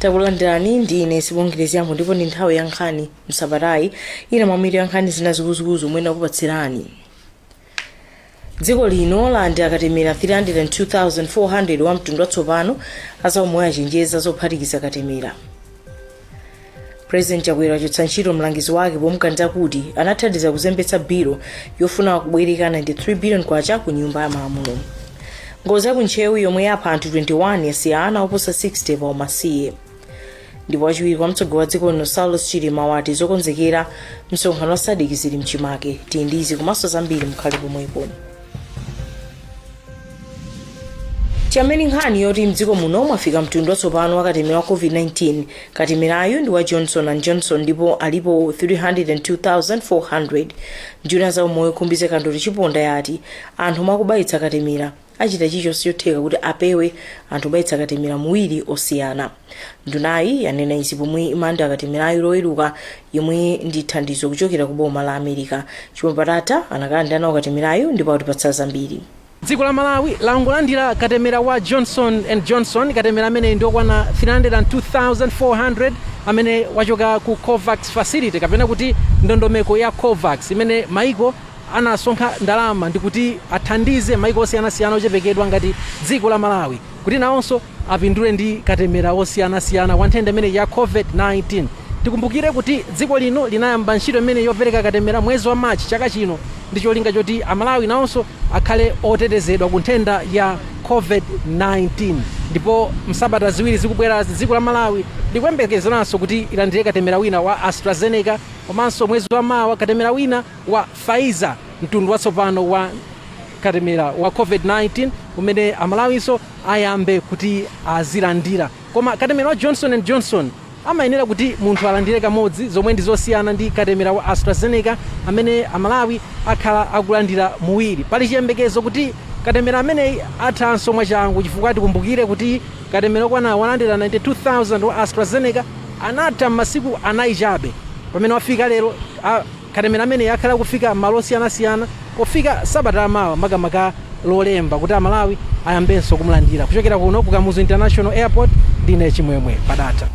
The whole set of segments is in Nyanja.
takulandirani ndine sibongezi yangu ndipo ndi nthawi ya nkhani msabatayi ina mamiri ya nkhani zina zikuzukuzu mwena kupatsirani. Dziko lino landi akatemera 302,400 wa mtundu watsopano azaomwe achenjeza zophatikiza katemera. President Chakwera wachotsa ntchito mlangizi wake pomukaniza kuti anathandiza kuzembetsa biro yofuna kubwereka 93 billion kwacha ku nyumba ya malamulo. Ngozi yakuntchewu yomwe yapha anthu 21 yasiyana oposa 60 pa umasiye. Ndipo wachiwiri kwa mtsogoleri wa dziko lino Saulos Chilima wati zokonzekera msonkhano wa Zodiak zili mchimake. Tindizi komanso zambiri mukhale pomwepo. Chameni nkhani yoti mdziko muno mwafika mtundu watsopano wakatemera wa COVID-19. Katemerayo ndi wa Johnson & Johnson ndipo alipo 302,400. Njuna za umoyo khumbize kandoti chiponda yati anthu makubayitsa katemera achita chilichonse chotheka kuti apewe anthu bayitsa katemera muwiri osiyana. Ndunayi yanena izi pomwe imanda katemerayo loweruka yomwe ndi thandizo kuchokera ku boma la America. Chipombata anakalanda nawo katemerayo ndipo atipatsa zambiri. Dziko la Malawi langolandira katemera wa Johnson & Johnson, katemera amene ndiokwana 302,400 amene wachoka ku COVAX facility kapena kuti ndondomeko ya COVAX imene maiko anasonkha ndalama ndi kuti athandize maiko osiyanasiyana ochepekedwa ngati dziko la Malawi kuti nawonso apindule ndi katemera osiyanasiyana wa nthenda imene ya COVID-19. Tikumbukire kuti dziko lino linayamba ntchito imene yopereka katemera mwezi wa Machi chaka chino ndi cholinga choti Amalawi nawonso akhale otetezedwa ku nthenda ya COVID-19. Ndipo msabata ziwiri zikubwera dziko la Malawi likuyembekezeranso kuti ilandire katemera wina wa AstraZeneca komanso mwezi wa mawa katemera wina wa Pfizer mtundu watsopano wa katemera wa COVID-19 umene Amalawinso ayambe kuti azilandira. Koma katemera wa Johnson & Johnson amayenera kuti munthu alandire kamodzi zomwe ndi zosiyana ndi katemera wa AstraZeneca amene Amalawi akhala akulandira muwiri. Pali chiyembekezo kuti katemera amene athanso mwachangu chifukwa tikumbukire kuti katemera okwana 192,000 wa AstraZeneca anatha masiku anayi chabe pamene wafika lero. Katemera amene akhala kufika malo osiyanasiyana kufika sabata amawa makamaka lolemba kuti Amalawi ayambenso kumulandira. Kuchokera kuno ku Kamuzu International Airport ndine Chimwemwe Padata.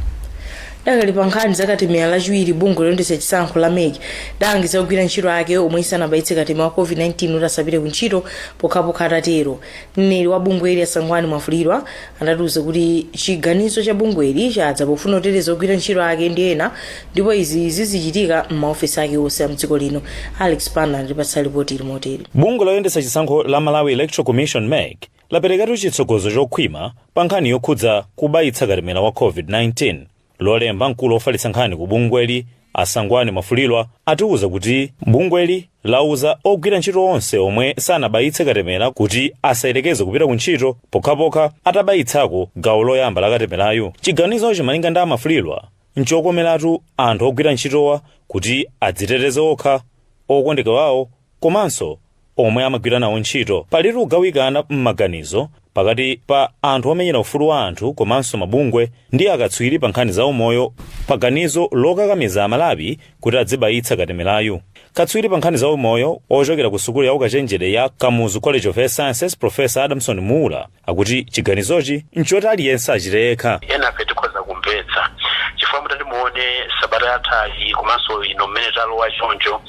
Dakali pa nkhani za katemera lachiwiri bungwe londetsa chisankho la MEC dalangiza kugwira ntchito yake omwe isanabayitse katemera wa COVID-19 utasapite ku ntchito pokhapokha atatero. Mneneri wa bungweli Asangwani Mwafulirwa anatiuza kuti chiganizo cha bungweli chadza pofuna kuteteza kugwira ntchito yake ndi ena ndipo izi zizichitika m'maofesi ake onse a mdziko lino. Alex Pana alipatsa ripoti limoteri. Bungwe loyendetsa chisankho la Malawi Electoral Commission MEC laperekatu chitsogozo chokhwima pa nkhani yokhudza kubayitsa katemera wa COVID-19. Lolemba mkulu ofalitsa nkhani ku bungweli Asangwani Mwafulirwa atiuza kuti bungweli lauza ogwira ntchito onse omwe sanabayitse katemera kuti asayerekeze kupita ku ntchito pokhapokha atabayitsako gawo loyamba la katemerayo. Chiganizo chimalinga ndi Mwafulirwa nchokomeratu anthu ogwira ntchitowa kuti adziteteze okha, okondeka wawo komanso omwe amagwira nawo ntchito. Palitu kugawikana m'maganizo pakati pa anthu omenyera ufulu wa anthu komanso mabungwe ndi akatswiri pa nkhani za umoyo paganizo lokakamiza Amalawi kuti adzibayitsa katemerayo. Katswiri pa nkhani za umoyo ochokera ku sukulu ya ukachenjede ya Kamuzu College of Health Sciences Professor Adamson Mula akuti chiganizochi nchoti aliyense achiteka. Ena tikhoza kumvetsa chifukwa mutati muone sabata yathayi komanso ino mmene talowa choncho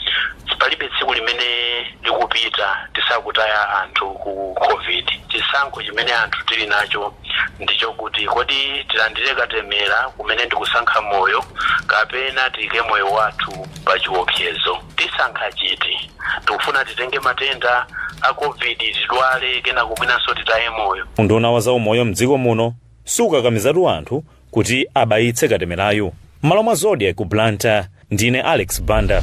palibe tsiku limene likupita tisakutaya anthu ku COVID. Chisankho chimene anthu tili nacho ndicho kuti kodi tilandire katemera kumene ndikusankha moyo kapena tiyike moyo wathu pa chiopsezo. Tisankha chiti? Tikufuna titenge matenda a COVID tidwale kena kumwinanso titaye moyo? Unduna wa za umoyo mdziko muno sukakamizatu anthu kuti abayitse katemerayo. Malo mwa Zodiak ku Blantyre ndine Alex Banda.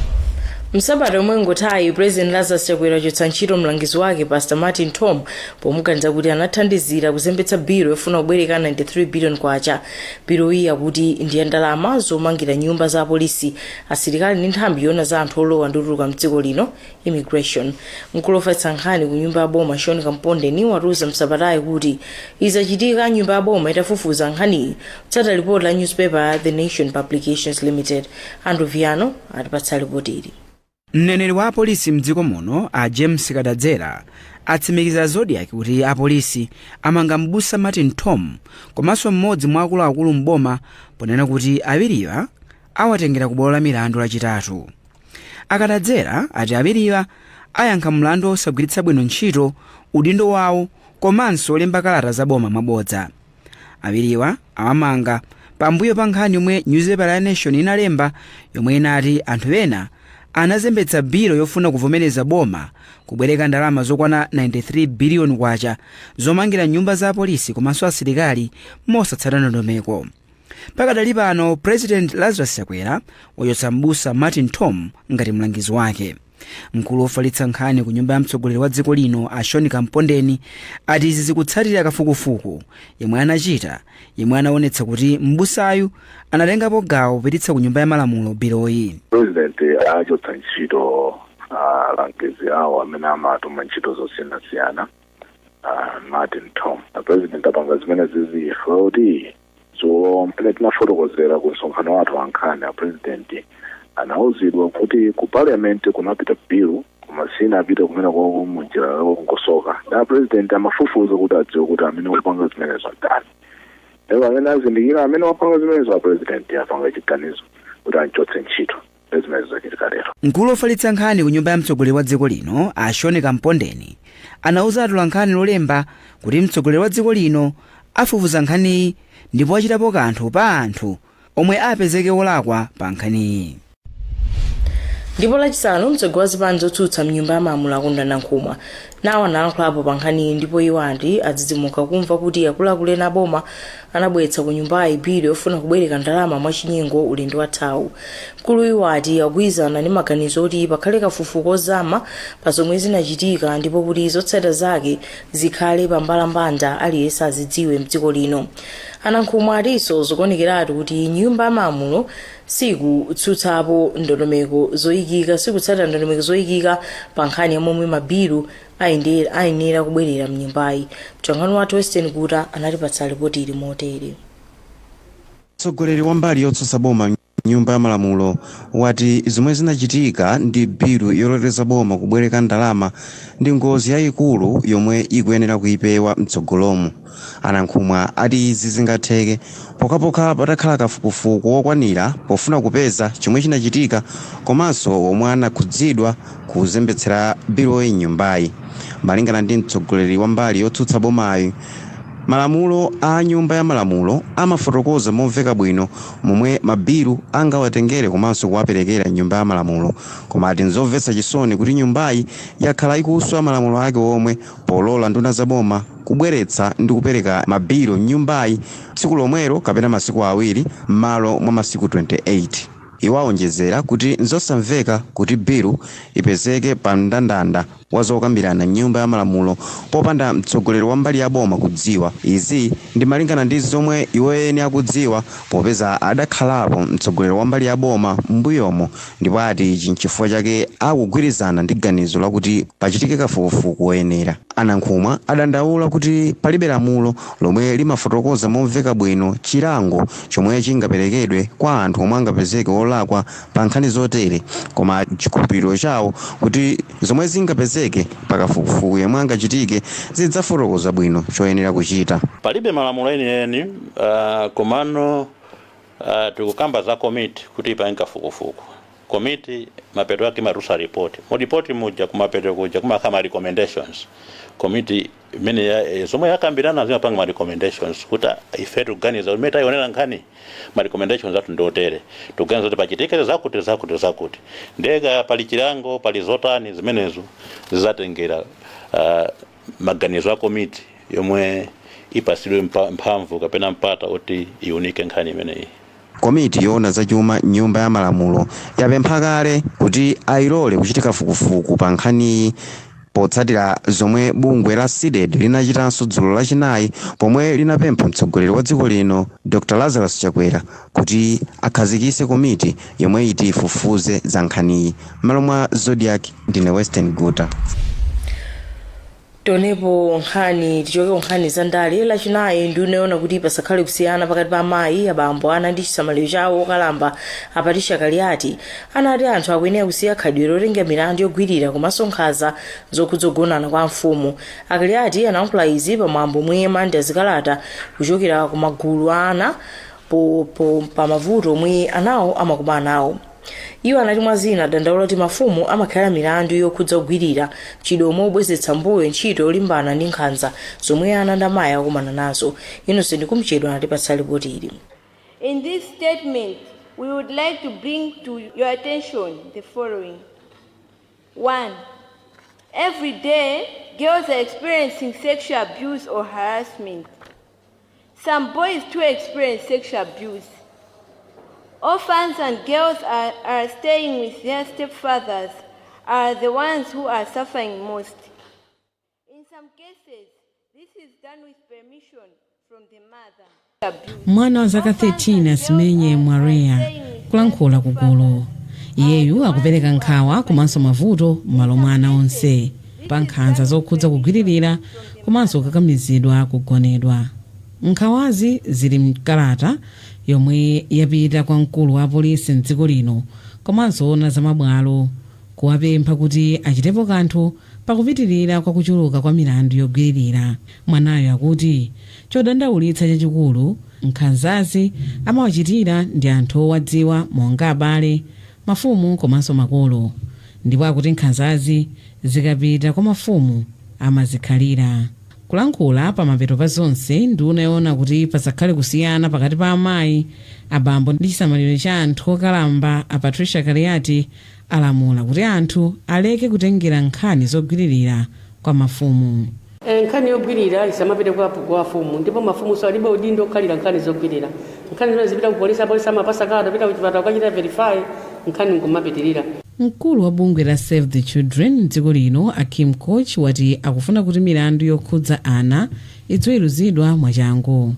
Msabata omwe ngothayi President Lazarus Chakwera wachotsa ntchito mlangizi wake Pastor Martin Tom pomukaniza kuti anathandizira kuzembetsa biro yofuna kubwereka 93 billion kwacha. Biro iyi akuti ndiye ndalama zomangira nyumba za apolisi, asilikali ndi nthambi yona za anthu olowa ndi kutuluka mdziko lino immigration. Mkulu ofalitsa nkhani ku nyumba ya boma Shoni Kampondeni watiuza msabatayi kuti izachitika nyumba ya boma itafufuza nkhaniyi kutsata ripoti la newspaper The Nation Publications Limited. Andrew Viano atipatsa ripoti ili. Mneneri wa polisi mdziko muno a James Kadadzera atsimikiza Zodiak kuti apolisi amanga m'busa Martin Tom komanso mmodzi mwa akuluakulu m'boma ponena kuti awiriwa awatengera ku bwalo la milandu lachitatu. Akatadzera ati awiriwa ayankha mlandu osagwiritsa bwino ntchito udindo wawo komanso olemba kalata za boma mabodza. Awiriwa awamanga pambuyo pa nkhani yomwe newspaper ya Nation inalemba yomwe inati anthu ena anazembetsa biro yofuna kuvomereza boma kubwereka ndalama zokwana 93 billion kwacha zomangira nyumba za polisi komanso asilikali mosatsata ndondomeko. Pakadali pano President Lazarus Chakwera wachotsa m'busa Martin Tom ngati mlangizi wake. Mkulu wofalitsa nkhani ku nyumba ya mtsogoleri wa dziko lino Ashoni Kampondeni ati izi zikutsatira kafukufuku yemwe anachita yemwe anaonetsa kuti m'busayu anatengapo gawo kupititsa ku nyumba ya malamulo biloyi. President achotsa ntchito alangizi awo amene amatuma ntchito zosiyanasiyana Martin Tom. President apanga zimene zizife kuti mpene tinafotokozera ku msonkhano wathu wa nkhani ya President anauzidwa kuti ku parliament kunapita bill kumasina apita kumene kwa munjira ngosoka na President amafufuza kuti adziwe kuti amene wapanga zimenezo ndani. Ewa amene azindikira amene wapanga zimenezo a President apanga chiganizo kuti achotse ntchito zimenezo zachitikatero. Mkulu wofalitsa nkhani ku nyumba ya mtsogoleri wa dziko lino Ashoni Kampondeni anauza atola nkhani lolemba kuti mtsogoleri wa dziko lino afufuza nkhaniyi ndipo achitapo kanthu pa anthu omwe apezeke olakwa pa nkhaniyi. Ndipo lachisanu mtsogoleri wa zipani zotsutsa mnyumba ya malamulo akundana nkhumwa nawo analankhulapo pa nkhaniyi ndipo iwo ati adzidzimuka kumva kuti akuluakulu ena boma anabweretsa ku nyumbayi biro yofuna kubwereka ndalama mwachinyengo ulendo wathawu. Mkulu iwo ati akugwirizana ndi maganizo oti pakhale kafukufuku ozama pa zomwe zinachitika ndipo kuti zotsatira zake zikhale pambalambanda aliyense azidziwe mdziko lino. Anankhumwa atinso zikuonekeratu kuti nyumba ya malamulo sikutsutsapo ndondomeko zoyikika sikutsatira ndondomeko zoyikika pa nkhani ya momwe mabiru ayenera kubwerera mnyumbayi. Mtwankhani wathu Western Kuta anatipatsa ripoti ili motere. Mtsogoleri wa mbali yotsutsa boma nyumba ya malamulo wati zomwe zinachitika ndi biru yoloteza boma kubwereka ndalama ndi ngozi yayikulu yomwe ikuyenera kuipewa mtsogolomo. Anankhumwa ati izi zingatheke pokhapokha patakhala kafukufuku wokwanira pofuna kupeza chomwe chinachitika komanso omwe anakhudzidwa kuzembetsera biru nyumbayi. Malingana ndi mtsogoleri wa mbali yotsutsa bomayi, malamulo a nyumba ya malamulo amafotokoza momveka bwino momwe mabiru angawatengere komanso kuwaperekera nyumba ya malamulo, koma ati nzomvetsa chisoni kuti nyumbayi yakhala ikuswa malamulo ake omwe polola nduna za boma kubweretsa ndi kupereka mabiru nyumbayi tsiku lomwero kapena masiku awiri m'malo mwa masiku 28. Iwaonjezera kuti nzosamveka kuti biru ipezeke pa mndandanda wa zokambirana nyumba ya malamulo popanda mtsogoleri wa mbali ya boma kudziwa. Izi ndi malingana ndi zomwe iwoyeni akudziwa popeza adakhalapo mtsogoleri wa mbali ya boma mbuyomo, ndipo ati ichi n'chifukwa chake akugwirizana ndi ganizo lakuti pachitike kafukufuku woyenera. Anankhumwa adandaula kuti palibe lamulo lomwe limafotokoza momveka bwino chilango chomwe chingaperekedwe kwa anthu omwe angapezeke olakwa pa nkhani zotere, koma chikhulupiriro chawo kuti zomwe zingapezeke pakafukufuku yemwe angachitike zidzafotokoza bwino choyenera kuchita. Palibe malamulo eni komano tikukamba za komiti kuti ipange kafukufuku. Komiti mapeto yake marusa report. Mo report moja kumapeto kuja kumakama recommendations. Komiti mene zomwe yakambirana zimapanga ma recommendations kuti ife tuganiza umeta ionera nkhani ma recommendations atu ndotere. Tuganiza kuti pachitikeze zakuti. Ndega pali chilango pali zotani zimenezo zizatengera maganizo a komiti yomwe ipasidwe mphamvu kapena mpata oti iunike nkhani imeneyi. Komiti yoona za chuma nyumba ya malamulo yapempha kale kuti ailole kuchitika kafukufuku pa nkhani potsatira zomwe bungwe la SIDED linachitanso dzulo lachinayi pomwe linapempha mtsogoleri wa dziko lino Dr. Lazarus Chakwera kuti akhazikise komiti yomwe iti ifufuze za nkhaniyi. Malo mwa Zodiak ndine Western Guta. tonepo nkhani tichoke nkhani za ndale lachinayi ndi unaona kuti pasakhale kusiyana pakati pa amayi abambo ana ndi chisamaliro chawo okalamba apatisha kaliati anati anthu akuyenera kusiya khadwe lotenga milandu yogwirira komanso nkhanza zokudzogonana kwa mfumu. Akaliati anayankhula izi pamwambo mwema ndi azikalata kuchokera ku magulu ana pa mavuto omwe anawo amakumana nawo. Iwo anati mwazina dandaula kuti mafumu amakhala milandu yokhudza kugwirira chidomo obwezetsa mbuyo ntchito yolimbana ndi nkhanza zomwe ana ndi amayi akumana nazo. Innocent Kumchedwa anatipatsa ripoti ili. In this statement, we would like to bring to your attention the following. 1. Every day, girls are experiencing sexual abuse or harassment. Some boys too experience sexual abuse. Orphans and girls are staying with their stepfathers are the ones who are suffering most. In some cases, this is done with permission from the mother. Mwana wa zaka 13 asimenye Mwareya kulankhula kugulu. Iyeyu akupereka nkhawa komanso mavuto m'malo mwa ana onse pa nkhanza zokhudza kugwiririra komanso kukakamizidwa kugonedwa. Nkhawazi zili mkalata yomwe yapita kwa mkulu wa polisi mdziko lino komanso ona za mabwalo kuwapempha kuti achitepo kanthu pakupitirira kwa kuchuluka kwa milandu yogwiririra. Mwanayo akuti chodandaulitsa chachikulu nkhanzazi amawachitira ndi anthu owadziwa monga abale, mafumu komanso makolo, ndipo akuti nkhanzazi zikapita kwa mafumu amazikhalira. Kulankhula pa mapeto pa zonse ndi unaona kuti pasakhale kusiyana pakati pa amayi, abambo ndi chisamaliro cha anthu okalamba a Patricia Kaliati alamula kuti anthu aleke kutengera nkhani zogwiririra kwa mafumu. Nkhani yogwirira isamapite kwa mafumu, ndipo mafumu alibe udindo okhalira nkhani zogwirira. Nkhani zimene zipita ku polisi amapasa kalata pita kuchipatala ukachita verify nkhani nkumapitirira. Mkulu wa bungwe la Save the Children mdziko lino Akim Koch wati akufuna kuti milandu yokhudza ana idziweruzidwa mwachangu.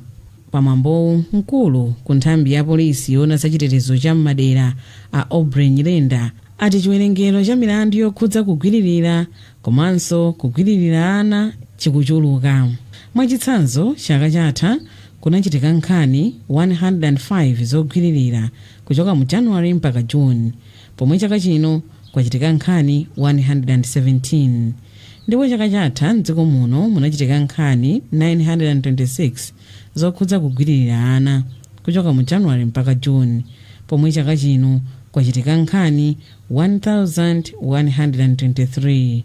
Pamwambowu mkulu ku nthambi ya polisi yona zachitetezo cha m'madera a Aubrey Nyirenda ati chiwerengero cha milandu yokhudza kugwiririra komanso kugwiririra ana chikuchuluka. Mwachitsanzo chaka chatha kunachitika nkhani 105 zogwiririra kuchoka mu January mpaka June, pomwe chaka chino kwachitika nkhani 117. Ndipo chaka chatha mdziko muno munachitika nkhani 926 zokhudza kugwiririra ana kuchoka mu January mpaka June, pomwe chaka chino kwachitika nkhani 1123.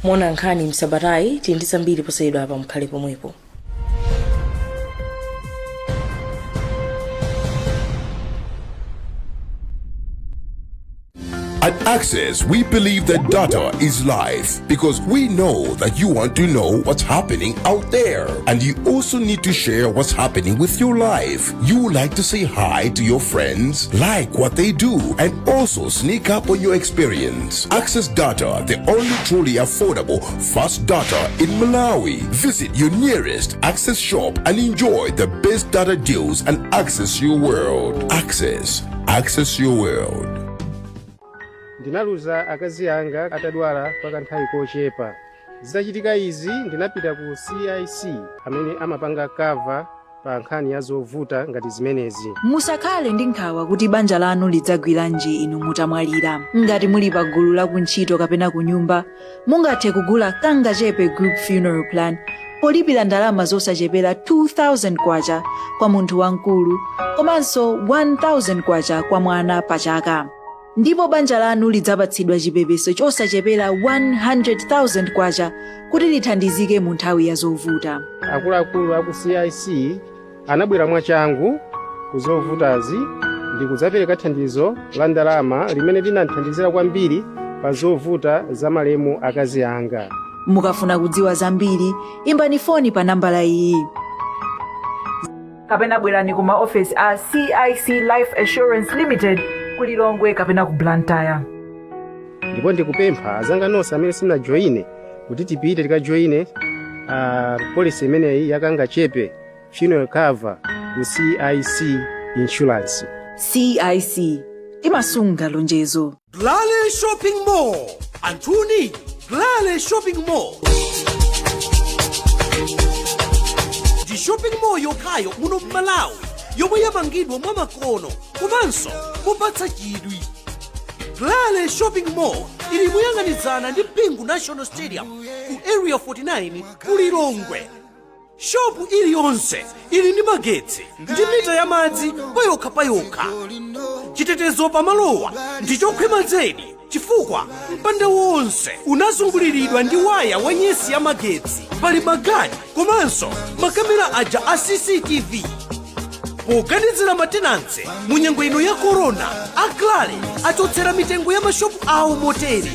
Mona nkhani msabatayi tindisa mbiri posayidwa apa mkhale pomwepo. At Access, we believe that data is life because we know that you want to know what's happening out there. And you also need to share what's happening with your life. You like to say hi to your friends, like what they do, and also sneak up on your experience. Access Data, the only truly affordable, fast data in Malawi. Visit your nearest Access shop and enjoy the best data deals and access your world. Access your world. Ndinaluza akazi anga atadwala paka nthawi kochepa. Zitachitika izi ndinapita ku CIC amene amapanga cover pa nkhani ya zovuta ngati zimenezi. Musakhale ndi nkhawa kuti banja lanu lidzagwiranji inu mutamwalira. Ngati muli pa gulu la kuntchito kapena ku nyumba, mungathe kugula Kangachepe Group Funeral Plan polipira ndalama zosachepera 2,000 kwacha kwa munthu wamkulu komanso 1,000 kwacha kwa mwana pa chaka. Ndipo banja lanu lidzapatsidwa chipepeso chosachepera 100,000 kwacha kuti lithandizike mu nthawi ya zovuta. Akuluakulu aku CIC anabwera mwachangu ku zovutazi ndi kudzapereka thandizo la ndalama limene linathandizira kwambiri pa zovuta za malemu akazi anga. Mukafuna kudziwa zambiri, imbani foni pa nambala iyi. Kapena bwerani kuma office a CIC Life Assurance Limited kulilongwe kapena ku Blantyre. Ndipo ndikupempha azanga nonse amene simunajoine kuti tipite tikajoine policy imeneyi ya Kangachepe funeral cover ku CIC Insurance. CIC timasunga lonjezo. Lale Shopping Mall Antuni Glale Shopping Mall ndi shopping mall yokhayo muno m'Malawi yomwe yamangidwa mwa makono komanso mopatsa chidwi. Glale Shopping Mall ili moyang'anizana ndi Bingu National Stadium ku area 49 ku Lilongwe. Shopu iliyonse ili ndi magetsi ndi mita ya madzi payokha. Chitetezo pamalowa ndi chokhwima zedi chifukwa mpanda wonse unazunguliridwa ndi waya wa nyesi ya magetsi. Pali magadi komanso makamera aja a CCTV. Poganizira matenanse mu nyengo ino ya corona, Glale achotsera mitengo ya mashopu awo motere.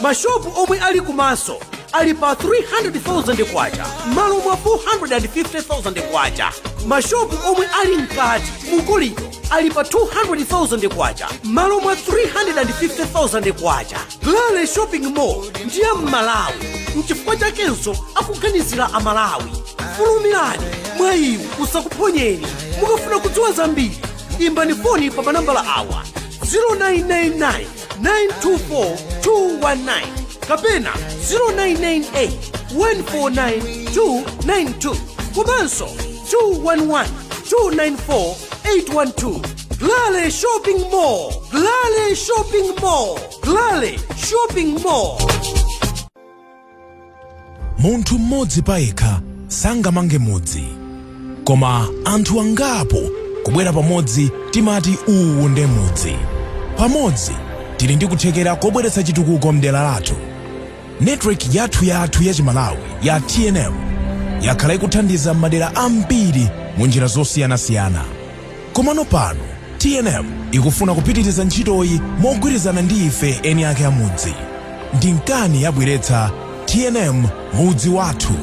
Mashopu omwe ali kumaso ali pa 300,000 kwacha malo mwa 450,000 kwacha. Mashopu omwe ali mkati mu kolido ali pa 200,000 kwacha malo mwa 350,000 kwacha. Glale Shopping Mall ndi ya m'Malawi, n'chifukwa chakenso akuganizira Amalawi. Fulumirani mwayiwu usakuphonyeni. Mukafuna kudziwa zambiri imbani foni pa manambala awa 0999 924 219 kapena 0998 149 292 komanso 211 294 812. Glale Shopping Mall, Glale Shopping Mall, Glale Shopping Mall. Munthu mmodzi payekha sangamange mudzi, koma anthu angapo kubwera pamodzi timati uwu nde mudzi. Pamodzi tili ndi kuthekera kobweretsa chitukuko mdera lathu. Network yathu ya Chimalawi ya TNM yakhala ikuthandiza madera ambiri mu njira zosiyanasiyana. Komano pano TNM ikufuna kupitiriza ntchitoyi mogwirizana ndi ife eni ake amudzi. Ndi Nkhani yabweretsa TNM mudzi wathu.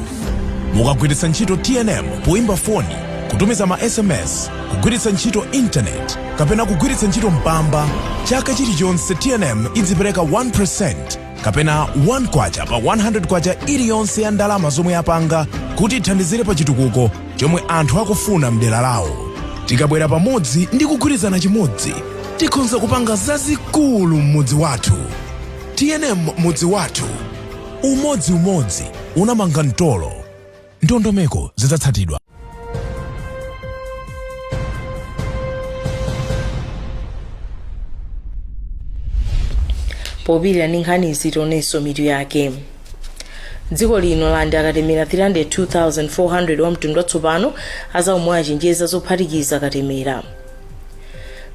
Mukagwiritsa ntchito TNM poimba foni, kutumiza ma SMS, kugwiritsa ntchito internet kapena kugwiritsa ntchito mpamba, chaka chilichonse TNM idzipereka 1% kapena 1 kwacha pa 100 kwacha iliyonse ya ndalama zomwe yapanga kuti ithandizire pa chitukuko chomwe anthu akufuna mdera lawo. Tikabwera pamodzi ndi kugwirizana chimodzi, tikhoza kupanga zazikulu m'mudzi wathu. TNM mudzi wathu, umodzi unamanga mtolo. Ndondomeko zidzatsatidwa. Popilira ndi nkhani zitonenso mitu yake. Dziko lino landi akatemera 302,400 wa mtundu watsopano azaumwe achenjeza zophatikiza akatemera.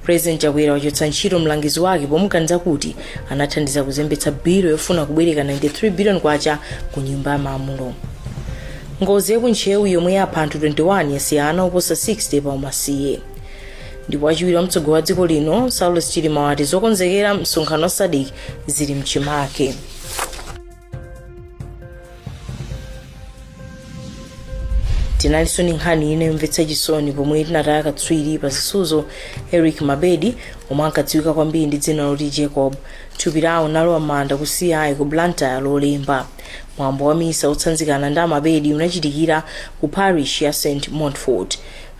President Chakwera wachotsa ntchito mlangizi wake pomuganiza kuti anathandiza kuzembetsa biro yofuna kubwereka 93 billion kwacha ku nyumba ya malamulo. Ngozi yakuntchewu yomwe yapha anthu 21 yasiyana oposa 60 pa umasiye. Ndipo wachiwiri wa mtsogoleri wa dziko lino Saulos Chilima wati zokonzekera msonkhano wa Zodiak zili mchimake. Tinalinso ndi nkhani ine yomvetsa chisoni pomwe tinataya katswiri pa zisuzo Eric Mabedi omwe ankadziwika kwambiri ndi dzina loti Jacob. Thupi lawo nalowa manda ku CI ku Blantyre lolemba. Mwambo wa misa otsanzikana ndi Mabedi unachitikira ku parish ya St Montfort.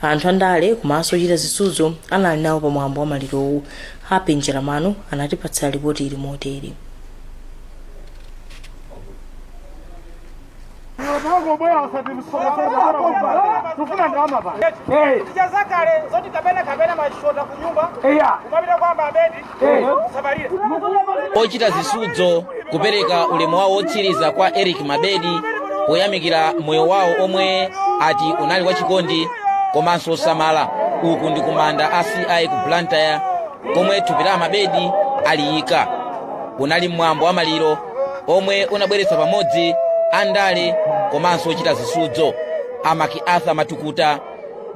Anthu andale komanso ochita zisuzo anali nawo pa mwambo wa malirowu. Happy Njeramano anatipatsa ripoti ili motere. Ochita zisudzo kupereka ulemu wawo otsiriza kwa Eric Mabedi poyamikira moyo wawo omwe ati unali wachikondi komanso osamala. Uku ndi kumanda a CI ku Blantyre komwe thupi la Mabedi aliyika. Unali mwambo wa maliro omwe unabweretsa pamodzi andale komanso ochita zisudzo. Amaki Arthur Matukuta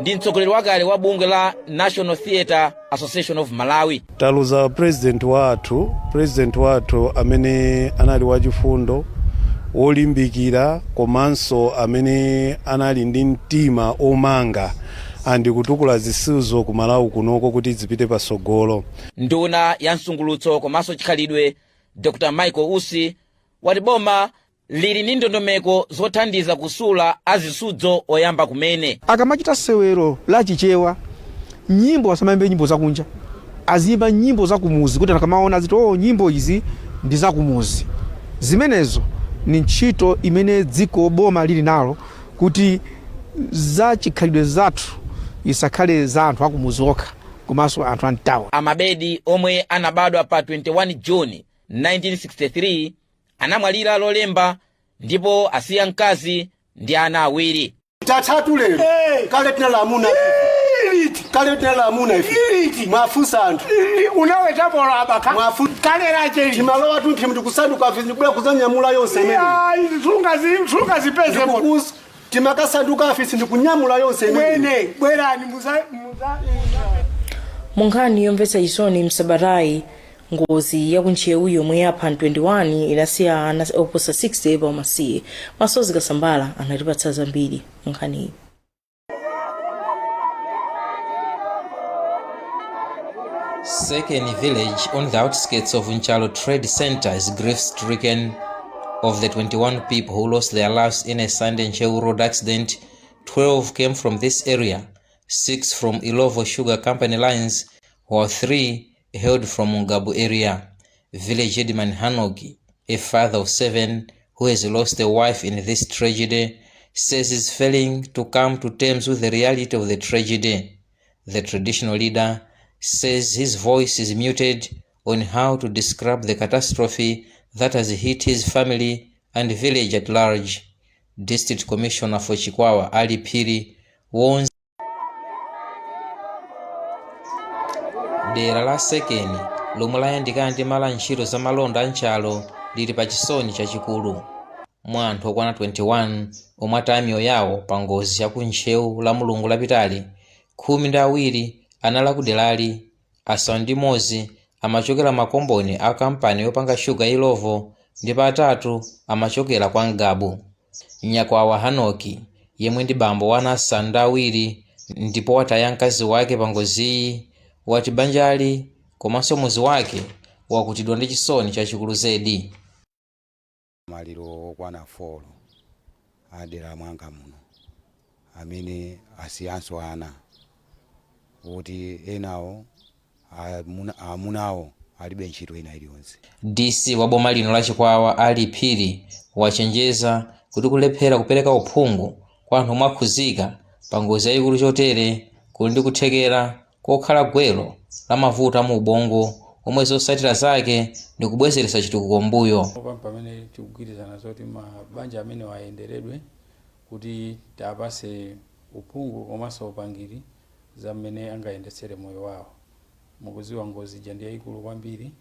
ndi mtsogoleri wakale wa bungwe la National Theatre Association of Malawi. Taluza president wathu amene anali wachifundo wolimbikira komanso amene anali ndi mtima omanga andi kutukula zisuzo ku Malawi kunoko kuti zipite pasogolo. Nduna ya msungulutso komanso chikhalidwe Dr. Michael Usi wati boma lili ndi ndondomeko zothandiza kusula azisudzo oyamba kumene. Akamachita sewero la chichewa, nyimbo asamayimbe nyimbo zakunja, azimba nyimbo za kumuzi kuti akamaona zito nyimbo izi ndi za kumuzi. Zimenezo ni ntchito imene dziko boma lili nalo kuti za chikhalidwe zathu isakhale za anthu akumuzi okha komanso anthu amtawa. Amabedi omwe anabadwa pa 21 Juni 1963 anamwalira lolemba ndipo asiya mkazi ndi ana awiri. Tatatu lero kale tinalamuna ifi mwafusa anthu unaweta bola abaka kale raje timalowa tunthi mndu kusanduka afi ndikubula kuzanyamula yonse imene sunga zipeze mo timakasanduka afi ndikunyamula yonse imene bwerani muza Munkhani yomvetsa chisoni msabatayi ngozi ya kuntchewu yomwe yapha 21 inasiya ana oposa 60 pa umasiye. Masozi Kasambala anatipatsa zambiri munkhaniyi. Sekeni village on the outskirts of Nchalo Trade Center is grief-stricken. Of the 21 people who lost their lives in a Sunday Nchewu road accident, 12 came from this area, 6 from Ilovo Sugar Company lines, while 3 hailed from Mungabu area. Village headman Hanogi, a father of 7 who has lost a wife in this tragedy, says he's failing to come to terms with the reality of the tragedy. The traditional leader says his voice is muted on how to describe the catastrophe that has hit his family and village at large. District Commissioner for Chikwawa, Ali Piri, warns dera la Sekeni lomwe layandikana ndi mala ntchito za malonda a Nchalo lili pa chisoni chachikulu. Mwa anthu okwana 21 omwe ataya miyoyo yawo pa ngozi ya kuntchewu la Mulungu lapitali, 12 anali ku derali, asanu ndi imodzi amachokera makomboni a kampani yopanga shuga Ilovo ndipo 3 amachokera kwa Ngabu. Nyakwawa Hanoki yemwe ndi bambo wa ana asanu ndi awiri ndipo wataya mkazi wake pa ngoziyi, wati banjali komanso muzi wake wakutidwa ndi chisoni chachikulu zedi. Maliro okwana 4 adera mwanga muno amene asiyanso ana kuti enawo amunawo alibe ntchito ina iliyonse. DC wa boma lino la Chikwawa Ali Phiri wachenjeza kuti kulephera kupereka uphungu kwa anthu omwe akhuzika pa ngozi yayikulu chotere kuli ndi kuthekera kokhala gwero la mavuto mu ubongo omwe zotsatira zake ndi kubwezeretsa chitukuko mbuyo. Pamene tikugwirizana zoti mabanja amene wayenderedwe kuti tapase uphungu komanso upangiri za mmene angayendetsere moyo wawo. Mukuziwa ngozi ndi yayikulu kwambiri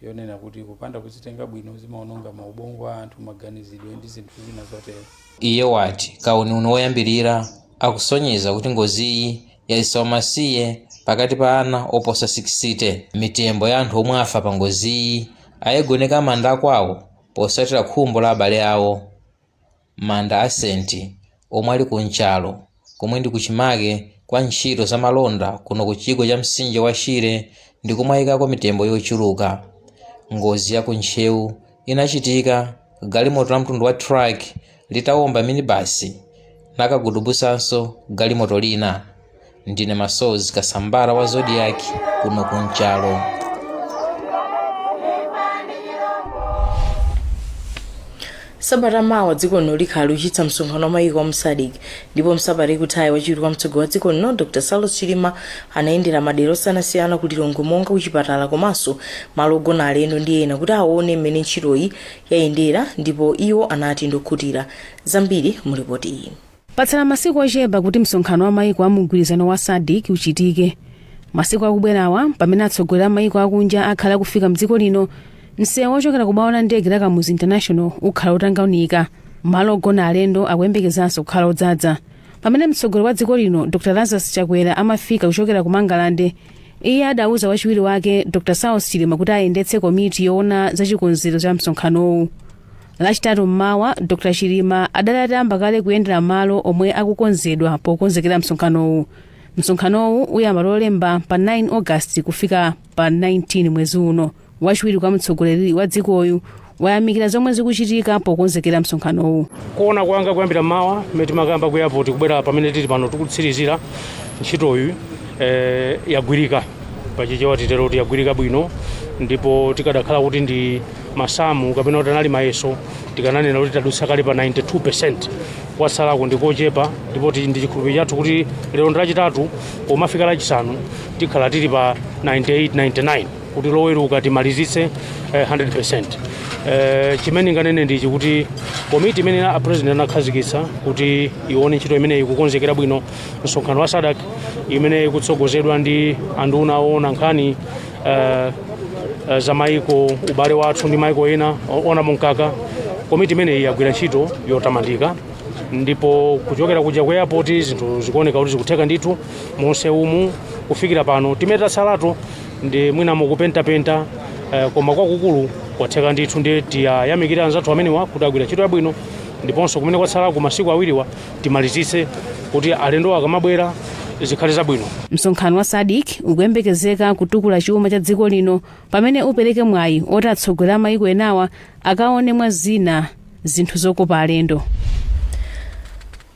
yonena kuti kupanda kuzitenga bwino zimaononga maubongo a anthu, maganizidwe ndi zinthu zina zotero. Iye wati kauni woyambirira akusonyeza kuti ngoziyi yayisa umasiye pakati pa ana oposa 60. Mitembo ya anthu omwe afa pa ngoziyi ayigoneka manda akwawo posatira khumbo la abale awo. Manda a Senti omwe ali ku Nchalo komwe ndi kuchimake kwa ntchito za malonda kuno ku chigwa cha mtsinje wa Shire ndi kumayikako mitembo yochuluka. Ngozi ya kuntchewu inachitika galimoto la mtundu wa truck litawomba minibasi nakagudubusanso galimoto lina. Ndine Masozi Kasambala wa Zodiak kuno ku Nchalo. Sabata mawa dziko lino likhala kuchitsa msonkhano wa mayiko a SADC ndipo msabata ikuthayi wachiwiri kwa mtsogoleri wa dziko lino Dr. Saulos Chilima anayendera madera osiyanasiyana kuti Lilongwe monga kuchipatala komanso malo ogona alendo ndi ena kuti aone mmene ntchitoyi yayendera ndipo iwo anati ndokhutira zambiri mu ripoti iyi. Patsala masiku ochepa kuti msonkhano wa mayiko a mgwirizano wa SADC uchitike. Masiku akubwerawa pamene atsogoleri a mayiko akunja akhala kufika mdziko lino, msewu wochokera ku bwalo la ndege la Kamuzu International ukhala utangaunika, malo ogona alendo akuyembekezanso kukhala odzaza. Pamene mtsogoleri wa dziko lino Dr. Lazarus Chakwera amafika kuchokera ku Mangalande, iye adauza wachiwiri wake Dr. Saulos Chilima kuti ayendetse komiti yoona za chikonzero cha msonkhanowu. Lachitatu mmawa Dr. Chilima adali atayamba kale kuyendera malo omwe akukonzedwa pokonzekera msonkhanowu. Msonkhanowu uyamba lolemba pa 9 August kufika pa 19 mwezi uno. Wachiwiri kwa mtsogoleri wa dzikoyu wayamikira zomwe zikuchitika pokonzekera msonkhanowu. Kuona kwanga kuyambira mmawa meti makamba ku airport kubwera pamene tili pano tikutsirizira ntchitoyu yagwirika pachichewa titero kuti yagwirika bwino, ndipo tikadakhala kuti ndi masamu kapena kuti anali mayeso tikananena kuti tadutsa kale pa 92%. Kwasalako ndikochepa ndipo ndi chikhulupiriro chathu kuti lero ndi lachitatu pomafika lachisanu tikhala tili pa 98-99 kuti loweruka timalizitse 100%. Chimene nganene ndichi kuti komiti imene a president anakhazikitsa kuti ione ntchito imene ikukonzekera bwino msonkhano wa Zodiak imene ikutsogozedwa ndi anduna oona nkhani za maiko ubale wathu ndi maiko ena ona munkaka. Komiti imene yagwira ntchito yotamandika ndipo kuchokera kuja ku airport zinthu zikuoneka kuti zikutheka ndithu monse umu kufikira pano timene tasalatu ndi mwina mukupentapenta koma kwakukulu kwatheka ndithu ndi tiyayamikira anzathu amenewa kuti agwira ntchito yabwino ndiponso kumene kwatsalaku masiku awiriwa timalizitse kuti alendo akamabwera zikhale zabwino. Msonkhano wa Zodiak ukuyembekezeka kutukula chuma cha dziko lino pamene upereke mwayi oti atsogoleri a maiko enawa akaone mwa zina zinthu zokopa alendo.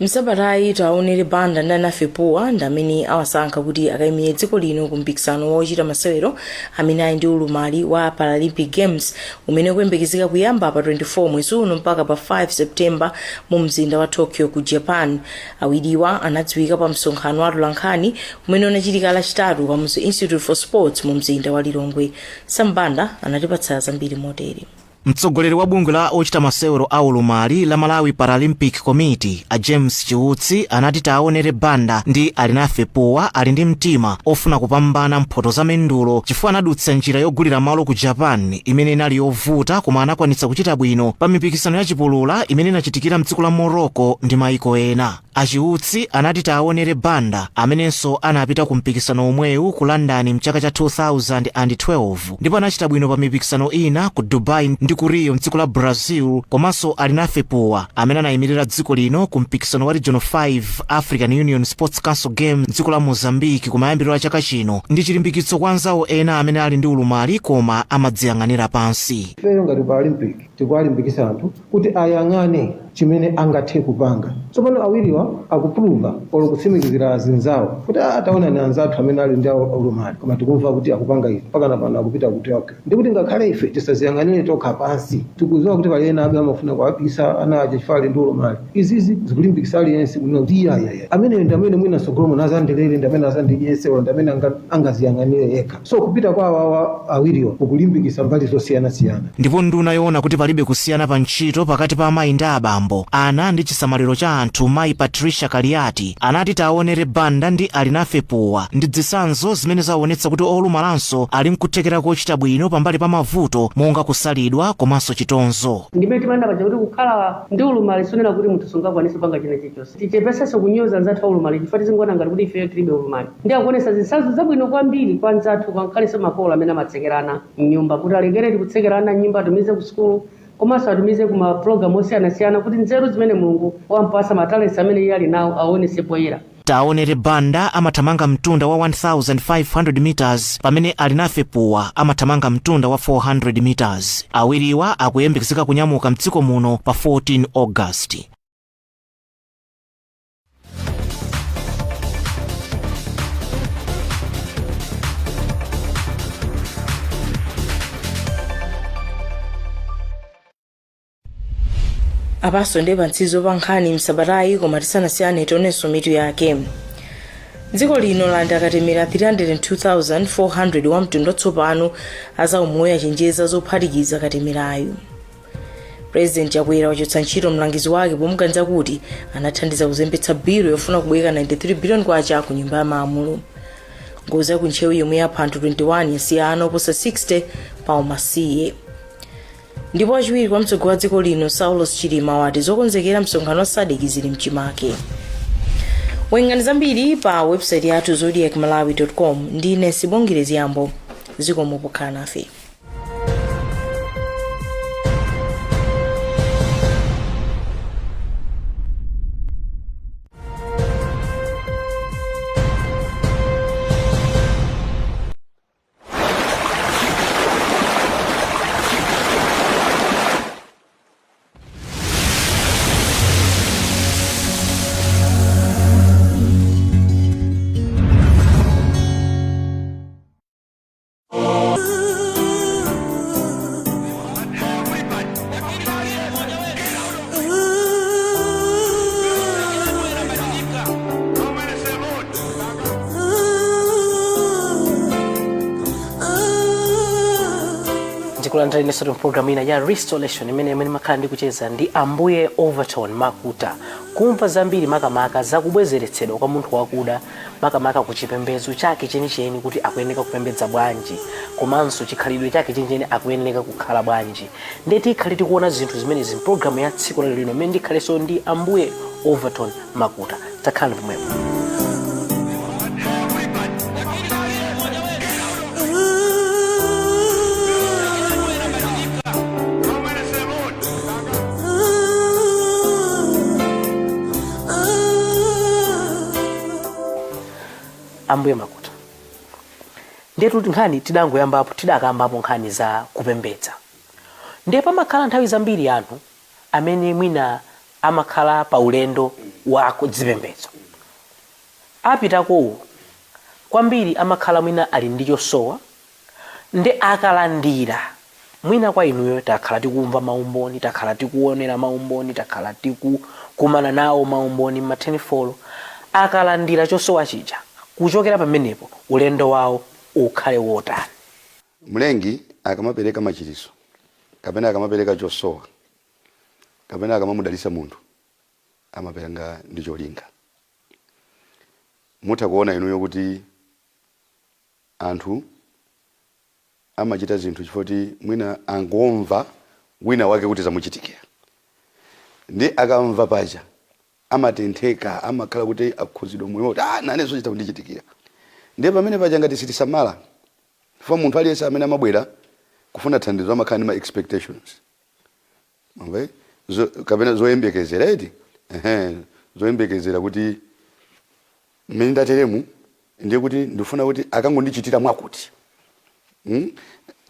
Msabatayi taonere banda ndi anafepuwa ndi amene awasankha kuti akayimire dziko lino ku mpikisano wochita masewero amene ali ndi ulumali wa Paralympic Games umene ukuyembekezeka kuyamba pa 24 mwezi uno mpaka pa 5 Septemba mu mzinda wa Tokyo ku Japan. Awiriwa anadziwika pa msonkhano wa Nkhani umene unachitika lachitatu pa Institute for Sports mu mzinda wa Lilongwe. Sambanda anatipatsa zambiri motere. Mtsogoleri wa bungwe la ochita masewero a ulumali la Malawi Paralympic Committee a James Chiutsi anati taonere banda ndi alinafepuwa ali ndi mtima ofuna kupambana mphoto za mendulo chifukwa anadutsa njira yogulira malo ku Japan imene inali yovuta koma anakwanitsa kuchita bwino pa mipikisano ya chipulula imene inachitikira mdziko la Morocco ndi maiko ena. Achiutsi anati taonere banda amenenso anapita ku mpikisano omwewu ku London mchaka cha 2012 ndipo anachita bwino pa mipikisano ina ku Dubai ndi ku Rio mdziko la Brazil komanso alinafepuwa amene anayimirira dziko lino ku mpikisano wa Regional 5 African Union Sports Council Games mdziko la Mozambique kumayambiriro a chaka chino ndi chilimbikitso kwa anzawo ena amene ali ndi ulumali koma amadziyang'anira pansi. Lero ngati Paralympic tikuwalimbikitsa anthu kuti ayang'ane chimene angathe kupanga. Tsopano awiriwa akupulumba olo kutsimikizira azinzawo kuti ataona ni anzathu amene ali ndi ulumali koma tikumva kuti akupanga izi mpaka pano akupita ku Tokyo. Ndikuti ngakhale ife tisaziyang'anire tokha pansi tikuziwa kuti pali ena amafuna kuwapisa ana aja chifukwa ali ndi ulumali. Izizi zikulimbikitsa aliyense kuti iyaya amene ndi amene mwina sogolomo nazandelere ndi amene azandiyese ndi amene angaziyang'anire yekha. So kupita kwa awa awiriwa kukulimbikitsa mbali zosiyanasiyana. Ndipo nduna yoona kuti palibe kusiyana pa ntchito pakati pa amayi ndi abambo ana ndi chisamaliro cha anthu mayi Patricia Kaliati anati taonere banda ndi alinafepuwa ndi zitsanzo zimene zaonetsa kuti olumalanso ali mkuthekera kochita bwino pambali pa mavuto monga kusalidwa komanso chitonzo. Ndimene timanda paja kuti kukhala ndi ulumali sonena kuti munthu sungakwanise panga china chilichonse. Tichepesenso kunyoza anzathu ulumali chifukwa tizingona ngati kuti ifeyo tilibe ulumali. Ndi akuonesa zitsanzo zabwino kwambiri kwa anzathu kwankhalenso makolo amene amatsekerana mnyumba kuti alekere tikutsekerana nyumba atumize ku sukulu komanso atumize ku mapulogalamu osiyanasiyana kuti nzeru zimene Mulungu wampasa matalenti amene iye ali nawo aonese poyera. Taonere banda amathamanga mtunda wa 1500 meters pamene alinafepuwa amathamanga mtunda wa 400 meters. Awiriwa akuyembekezeka kunyamuka mdziko muno pa 14 August. Apaso ndi pantsizo pa nkhani msabatayi koma tisanasiyane tionenso mitu yake. Dziko lino landa akatemera 302,400 wa mtundu watsopano azaumoyo achenjeza zophatikiza katemerayo. President Chakwera wachotsa ntchito mlangizi wake pomuganiza kuti anathandiza kuzembetsa biro yofuna kubweka 93 billion kwacha ku nyumba ya malamulo. Ngozi ya kuntchewu yomwe yapha anthu 21 yasiya ana oposa 60 pa umasiye. Ndipo achiwiri kwa mtsogoleri wa dziko lino Saulos Chilima wati zokonzekera msonkhano wa Zodiak zili mchimake. Wengani zambiri pa website yathu zodiacmalawi.com ndine Sibongirezi Yambo zikomo pokhala nafe. tikulandira ineso program ina ya restoration imene makhala ndi kucheza ndi ambuye Overton Makuta kumva zambiri makamaka zakubwezeretsedwa kwa munthu wakuda makamaka ku chipembedzo chake chenicheni kuti akuyeneka kupembedza bwanji komanso chikhalidwe chake chenicheni akuyeneka kukhala bwanji ndeti ikhale tikuona zinthu zimenezi program ya tsiku lero lino imene ndikhaleso ndi ambuye Overton Makuta. Takhala pomwepo. Ambuye Makuta, ndetu nkhani tidakambapo nkhani za kupembedza. Ndiye pamakhala nthawi zambiri anthu amene mwina amakhala pa ulendo wa zipembedzo. Apitako kwambiri amakhala mwina ali ndi chosowa ndi akalandira mwina kwa inuyo takhala tikumva maumboni, takhala tikuonera maumboni, takhala tikukumana nawo maumboni ma10 akalandira chosowa chija. Kuchokera pamenepo ulendo wawo ukhale wotani. Mlengi akamapereka machiriso kapena akamapereka chosowa kapena akamamudalisa munthu amaperanga ndi cholinga. Mutakuona inuyo kuti anthu amachita zinthu chifoti mwina angomva wina wake kuti zamuchitikira ndi akamva paja amatentheka amakhala kuti akhuzidwa moyo kuti nane zochita kundichitikira. Ndiye pamene paja ngati sitisamala chifukwa munthu aliyense amene amabwera kufuna thandizo amakhala ndi ma expectations. Mwamve kapena zoyembekezera eti zoyembekezera kuti mmene ndateremu ndiye kuti ndifuna kuti akangondichitira mwakuti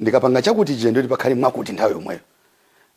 ndikapanga chakuti chije ndiye pakhale mwakuti nthawi yomweyo.